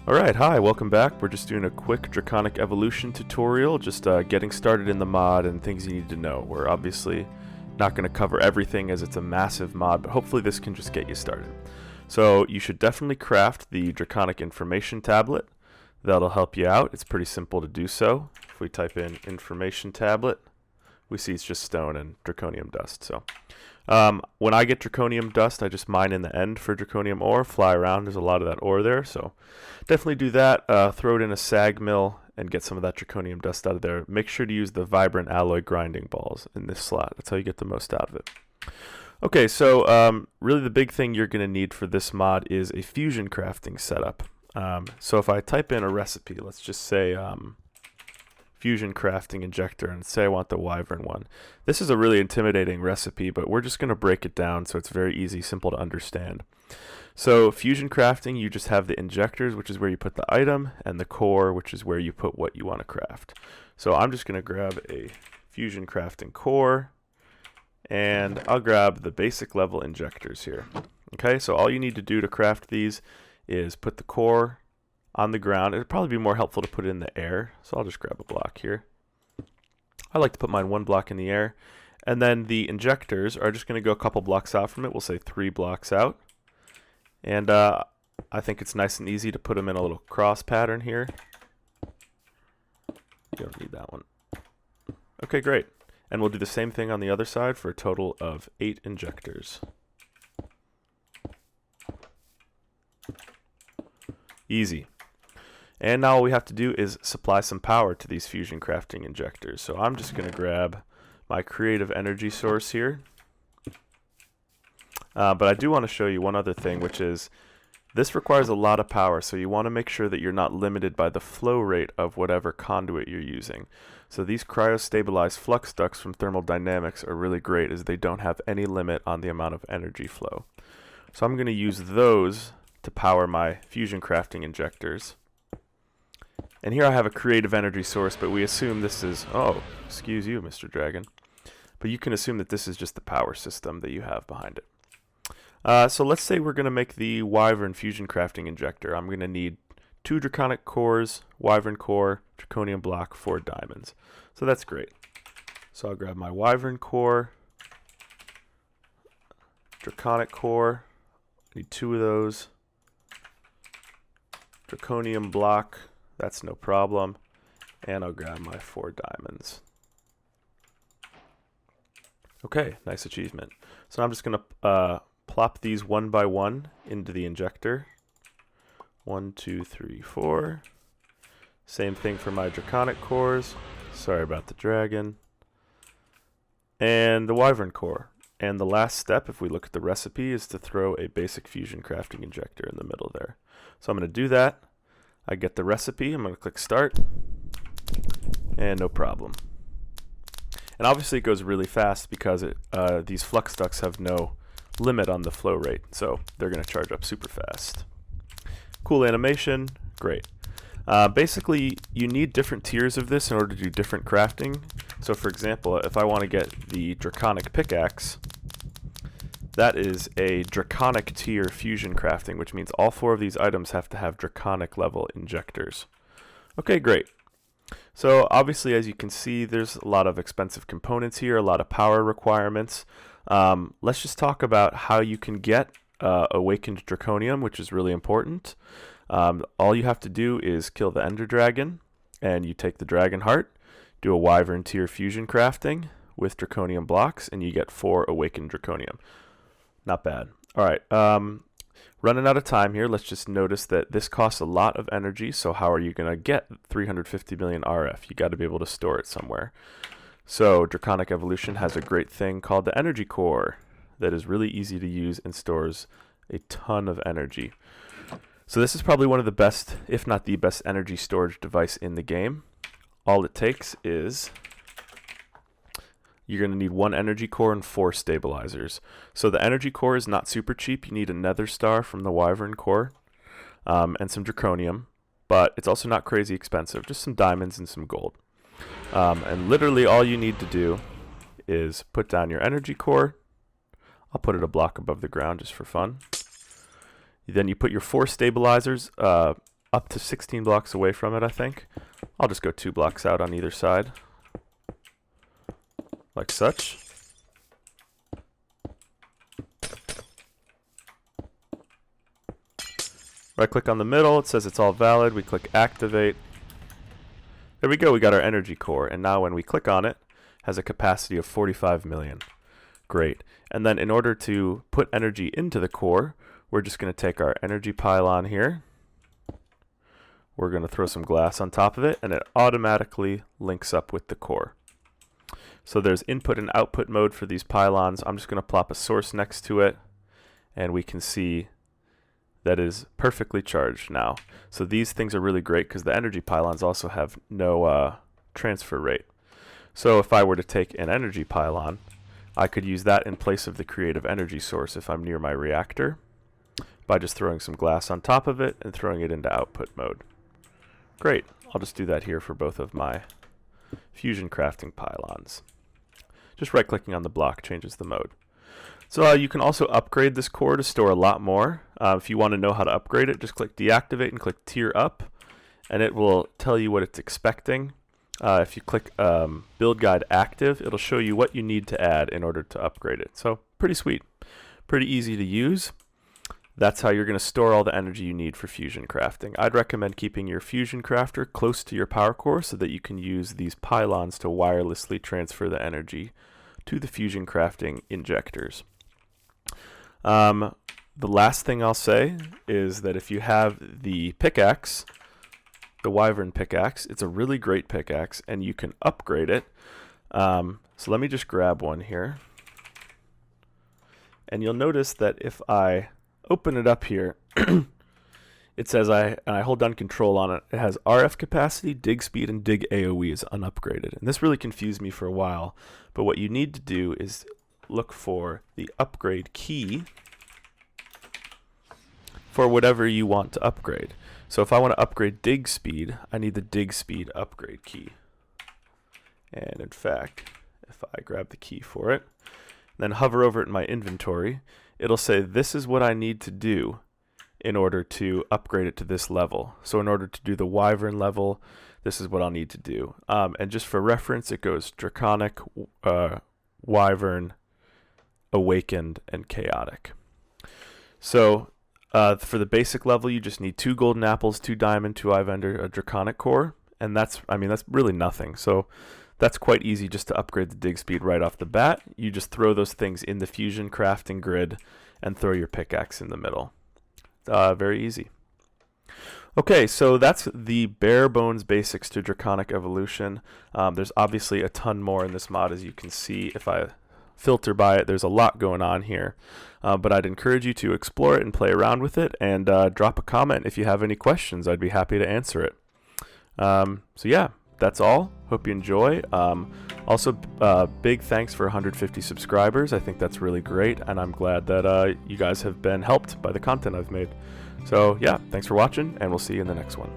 Alright, hi, welcome back. We're just doing a quick Draconic Evolution tutorial, just getting started in the mod and things you need to know. We're obviously not going to cover everything as it's a massive mod, but hopefully this can just get you started. So you should definitely craft the Draconic Information Tablet. That'll help you out. It's pretty simple to do so. If we type in Information Tablet, we see it's just stone and Draconium dust. So when I get Draconium dust, I just mine in the end for Draconium ore, fly around. There's a lot of that ore there, so definitely do that. Throw it in a sag mill and get some of that Draconium dust out of there. Make sure to use the vibrant alloy grinding balls in this slot. That's how you get the most out of it. Okay, so really the big thing you're going to need for this mod is a fusion crafting setup. So if I type in a recipe, let's just say fusion crafting injector, and say I want the wyvern one. This is a really intimidating recipe, but we're just going to break it down so it's very easy, simple to understand. So fusion crafting, you just have the injectors, which is where you put the item, and the core, which is where you put what you want to craft. So I'm just going to grab a fusion crafting core, and I'll grab the basic level injectors here. Okay, so all you need to do to craft these is put the core on the ground. It'd probably be more helpful to put it in the air, so I'll just grab a block here. I like to put mine one block in the air, and then the injectors are just going to go a couple blocks out from it. We'll say 3 blocks out, and I think it's nice and easy to put them in a little cross pattern here. You don't need that one. Okay, great. And we'll do the same thing on the other side for a total of 8 injectors. Easy. And now all we have to do is supply some power to these fusion crafting injectors. So I'm just going to grab my creative energy source here. But I do want to show you one other thing, which is this requires a lot of power. So you want to make sure that you're not limited by the flow rate of whatever conduit you're using. So these cryostabilized flux ducts from thermodynamics are really great, as they don't have any limit on the amount of energy flow. So I'm going to use those to power my fusion crafting injectors. And here I have a creative energy source, but we assume this is, oh, excuse you, Mr. Dragon. But you can assume that this is just the power system that you have behind it. So let's say we're going to make the wyvern fusion crafting injector. I'm going to need 2 draconic cores, wyvern core, draconium block, 4 diamonds. So that's great. So I'll grab my wyvern core, draconic core, need 2 of those, draconium block, that's no problem, and I'll grab my 4 diamonds. Okay, nice achievement. So I'm just going to plop these one by one into the injector. 1, 2, 3, 4. Same thing for my draconic cores. Sorry about the dragon. And the wyvern core. And the last step, if we look at the recipe, is to throw a basic fusion crafting injector in the middle there. So I'm going to do that. I get the recipe. I'm going to click start. And no problem. And obviously it goes really fast because these flux ducts have no limit on the flow rate. So they're going to charge up super fast. Cool animation. Great. Basically, you need different tiers of this in order to do different crafting. So for example, if I want to get the draconic pickaxe, that is a draconic tier fusion crafting, which means all 4 of these items have to have draconic level injectors. Okay, great. So obviously, as you can see, there's a lot of expensive components here, a lot of power requirements. Let's just talk about how you can get awakened draconium, which is really important. All you have to do is kill the ender dragon, and you take the dragon heart, do a wyvern tier fusion crafting with draconium blocks, and you get 4 awakened draconium. Not bad. All right, running out of time here. Let's just notice that this costs a lot of energy, so how are you going to get 350 million RF? You got to be able to store it somewhere. So Draconic Evolution has a great thing called the energy core that is really easy to use and stores a ton of energy. So this is probably one of the best, if not the best, energy storage device in the game. All it takes is you're going to need 1 energy core and 4 stabilizers. So the energy core is not super cheap. You need a nether star from the wyvern core and some draconium, but it's also not crazy expensive. Just some diamonds and some gold. And literally all you need to do is put down your energy core. I'll put it a block above the ground just for fun. Then you put your 4 stabilizers up to 16 blocks away from it, I think. I'll just go 2 blocks out on either side, like such. Right click on the middle, it says it's all valid. We click activate. There we go, we got our energy core, and now when we click on it, it has a capacity of 45 million. Great. And then in order to put energy into the core, we're just going to take our energy pylon here. We're going to throw some glass on top of it, and it automatically links up with the core. So there's input and output mode for these pylons. I'm just going to plop a source next to it, and we can see that is perfectly charged now. So these things are really great because the energy pylons also have no transfer rate. So if I were to take an energy pylon, I could use that in place of the creative energy source if I'm near my reactor by just throwing some glass on top of it and throwing it into output mode. Great. I'll just do that here for both of my fusion crafting pylons. Just right clicking on the block changes the mode. So you can also upgrade this core to store a lot more. If you want to know how to upgrade it, just click deactivate and click tier up, and it will tell you what it's expecting. If you click build guide active, it'll show you what you need to add in order to upgrade it. So pretty sweet, pretty easy to use. That's how you're going to store all the energy you need for fusion crafting. I'd recommend keeping your fusion crafter close to your power core so that you can use these pylons to wirelessly transfer the energy to the fusion crafting injectors. The last thing I'll say is that if you have the pickaxe, the Wyvern pickaxe, it's a really great pickaxe and you can upgrade it. So let me just grab one here. And you'll notice that if I open it up here, it says I hold down control on it. It has RF capacity, dig speed, and dig AoE is unupgraded. And this really confused me for a while. But what you need to do is look for the upgrade key for whatever you want to upgrade. So if I want to upgrade dig speed, I need the dig speed upgrade key. And in fact, if I grab the key for it, then hover over it in my inventory, it'll say this is what I need to do in order to upgrade it to this level. So in order to do the Wyvern level, this is what I'll need to do. And just for reference, it goes Draconic, Wyvern, Awakened, and Chaotic. So for the basic level, you just need 2 golden apples, 2 diamond, 2 eye vendor, a Draconic core, and that's really nothing. So that's quite easy just to upgrade the dig speed right off the bat. You just throw those things in the fusion crafting grid and throw your pickaxe in the middle. Very easy. Okay, so that's the bare bones basics to Draconic Evolution. There's obviously a ton more in this mod, as you can see. If I filter by it, there's a lot going on here. But I'd encourage you to explore it and play around with it, and drop a comment if you have any questions. I'd be happy to answer it. So yeah, that's all. Hope you enjoy. Also, big thanks for 150 subscribers. I think that's really great, and I'm glad that you guys have been helped by the content I've made. So yeah, thanks for watching, and we'll see you in the next one.